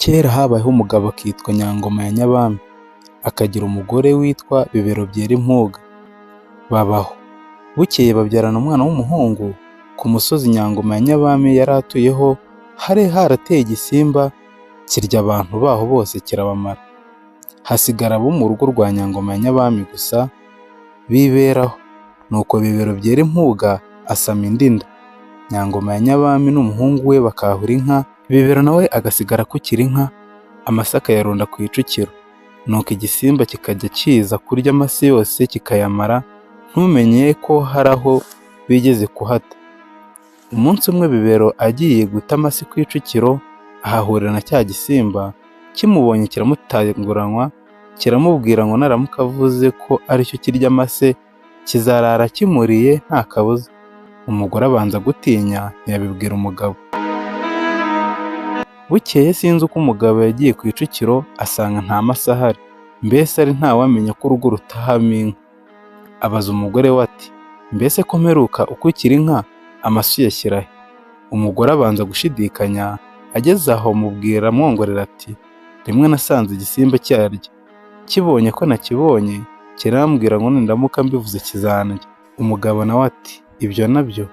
Kera habayeho umugabo akitwa Nyangoma ya Nyabami, akagira umugore witwa Bibero byera impuga. Babaho. Bukeye babyarana umwana w'umuhungu. Ku musozi Nyangoma ya Nyabami yari atuyeho hari harateye igisimba kirya abantu baho bose kirabamara. Hasigara abo mu rugo rwa Nyangoma ya Nyabami gusa biberaho. Nuko Bibero byera impuga asama indi nda. Nyangoma ya Nyabami n'umuhungu we bakahura inka, Bibero nawe agasigara akukira inka, amasaka yarunda ku icukiro. Nuko igisimba kikajya kiza kurya amase yose kikayamara, ntumenye ko hari aho bigeze kuhata. Umunsi umwe Bibero agiye guta amase ku icukiro, ahahurira na cya gisimba. Kimubonye kiramutanguranwa, kiramubwira ngo naramuka avuze ko aricyo kirya amase, kizarara kimuriye nta kabuza. Umugore abanza gutinya, ntiyabibwira umugabo. Bukeye sinzi uko umugabo yagiye ku icukiro asanga nta mase ahari, mbese ari ntawamenya ko urugo rutahamo inka. Abaza umugore we ati: mbese ko mperuka ukukira inka, amase uyashyira he? Umugore abanza gushidikanya, ageze aho mubwira amwongorera ati: rimwe nasanze igisimba cyarya, kibonye ko nakibonye kirambwira ngo nindamuka mbivuze kizandya. Umugabo nawe ati: ibyo nabyo?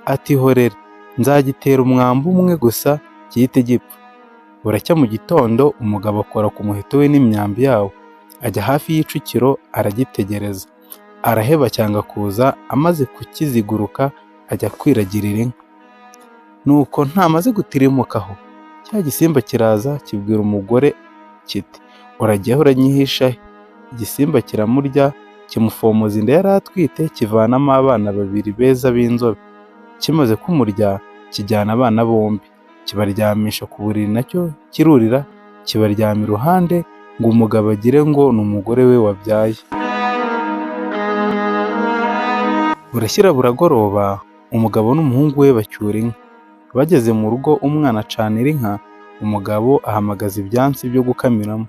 Ati: horere, nzagitera umwambi umwe gusa gihite gipfa. Buracya mu gitondo umugabo akora ku muheto we n'imyambi yawo, ajya hafi y'icukiro aragitegereza. Araheba cyanga kuza, amaze kukiziguruka ajya kwiragirira inka. Nuko ntamaze gutirimukaho, cya gisimba kiraza kibwira umugore kiti: uragiye uranyihisha he? Igisimba kiramurya, kimufomoza inda yari atwite, kivanamo abana babiri beza b'inzobe. Kimaze kumurya, kijyana abana bombi, kibaryamisha ku buriri, nacyo kirurira kibaryama iruhande, ngo umugabo agire ngo ni umugore we wabyaye. Burashyira buragoroba, umugabo n'umuhungu we bacyura inka. Bageze mu rugo, umwana acanira inka, umugabo ahamagaza ibyansi byo gukamiramo.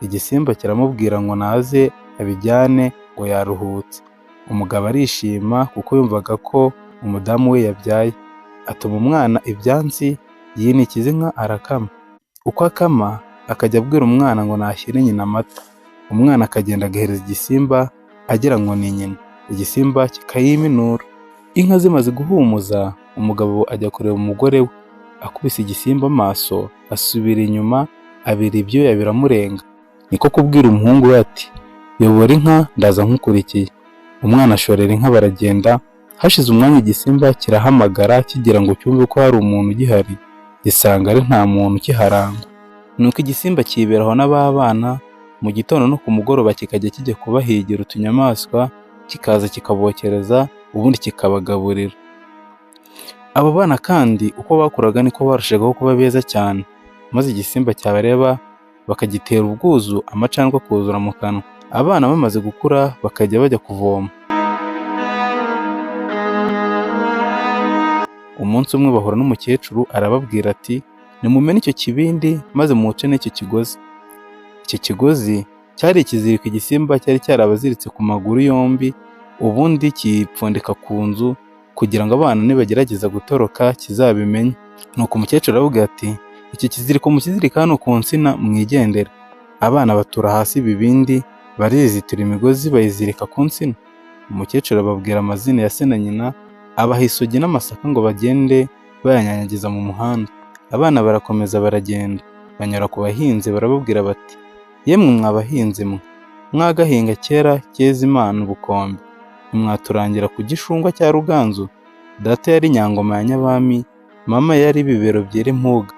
Igisimba kiramubwira ngo naze abijyane ngo yaruhutse. Umugabo arishima kuko yumvaga ko umudamu we yabyaye. Atuma umwana ibyansi yinikiza inka arakama. Uko akama akajya abwira umwana ngo nashyire nyina amata. Umwana akagenda agahereza igisimba agira ngo ni nyina. Igisimba kikayiminura. Inka zimaze guhumuza, umugabo ajya kureba umugore we. Akubise igisimba amaso, asubira inyuma, abira ibyuya biramurenga. Niko kubwira umuhungu we ati: yobora inka ndaza nkukurikiye. Umwana ashorera inka baragenda. Hashize umwanya igisimba kirahamagara kigira ngo cyumve ko hari umuntu ugihari, gisanga ari nta muntu ukiharangwa. Nuko igisimba kiberaho n'ababana, mu gitondo no ku mugoroba kikajya kijya kubahigira utunyamaswa, kikaza kikabokereza, ubundi kikabagaburira. Abo bana kandi uko bakuraga niko barushagaho kuba beza cyane, maze igisimba cyabareba bakagitera ubwuzu, amacandwe akuzura mu kanwa. Abana bamaze gukura bakajya bajya kuvoma. Umunsi umwe bahura n'umukecuru, arababwira ati: nimumene icyo kibindi maze muce n'icyo kigozi. Icyo kigozi cyari ikiziriko igisimba cyari cyarabaziritse ku maguru yombi, ubundi kipfundika ku nzu kugira ngo abana nibagerageza gutoroka kizabimenye. Nuko umukecuru aravuga ati: iki kiziriko mukizirika hano ku nsina mwigendera. Abana batura hasi ibibindi, barizitura imigozi bayizirika ku nsina. Umukecuru ababwira amazina ya se na nyina, abaha isogi n'amasaka ngo bagende bayanyanyagiza mu muhanda. Abana barakomeza baragenda, banyura ku bahinzi, barababwira bati: yemwe mwa bahinzi mwe, mwagahinga kera keza Imana ubukombe, ntimwaturangira ku gishungwa cya Ruganzu. Data yari Nyangoma ya Nyabami, mama yari Bibero byera impuga.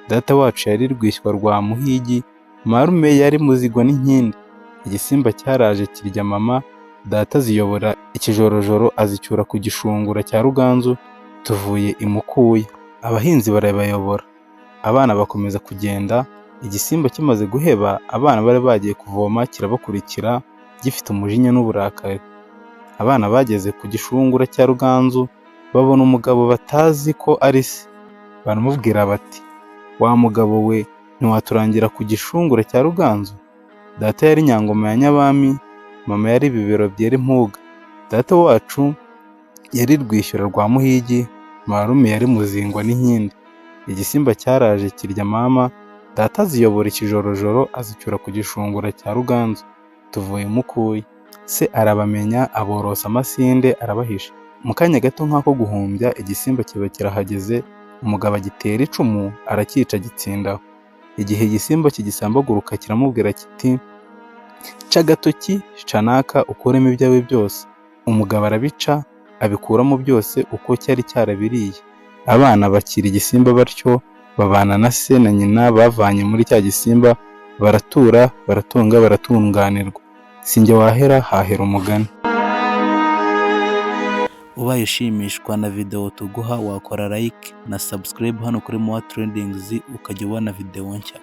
Data wacu yari Rwishywa rwa Muhigi, marume yari Muzigwa n'inkindi. Igisimba cyaraje kirya mama, data ziyobora ikijorojoro azicyura ku gishungura cya Ruganzu, tuvuye imukuye. Abahinzi barabayobora, abana bakomeza kugenda. Igisimba kimaze guheba, abana bari bagiye kuvoma kirabakurikira gifite umujinya n'uburakari. Abana bageze ku gishungura cya Ruganzu, babona umugabo batazi ko ari se. Baramubwira bati: wa mugabo we, ntiwaturangira ku gishungura cya Ruganzu? Data yari Nyangoma ya Nyabami, mama yari Bibero byera impuga. Data wacu yari Rwishyura rwa Muhigi, marume yari Muzingwa n'inkindi. Igisimba cyaraje kirya mama, Data aziyobora ikijorojoro azicyura ku gishungura cya Ruganzu, tuvuye mukuye. Se arabamenya aborosa amasinde arabahisha. Mu kanya gato nk'ako guhumbya igisimba kiba kirahageze, umugabo agitera icumu arakica gitsindaho. Igihe igisimba kigisambaguruka kiramubwira kiti ca agatoki ca naka ukuremo ibyawe byose. Umugabo arabica abikuramo byose uko cyari cyarabiriye. Abana bakira igisimba batyo, babana na se na nyina bavanye muri cya gisimba, baratura baratunga baratunganirwa. Sinjye wahera hahera umugani. Ubaye ushimishwa na video tuguha wakora like na subscribe hano kuri Moa Trendings ukajya ubona video nshya.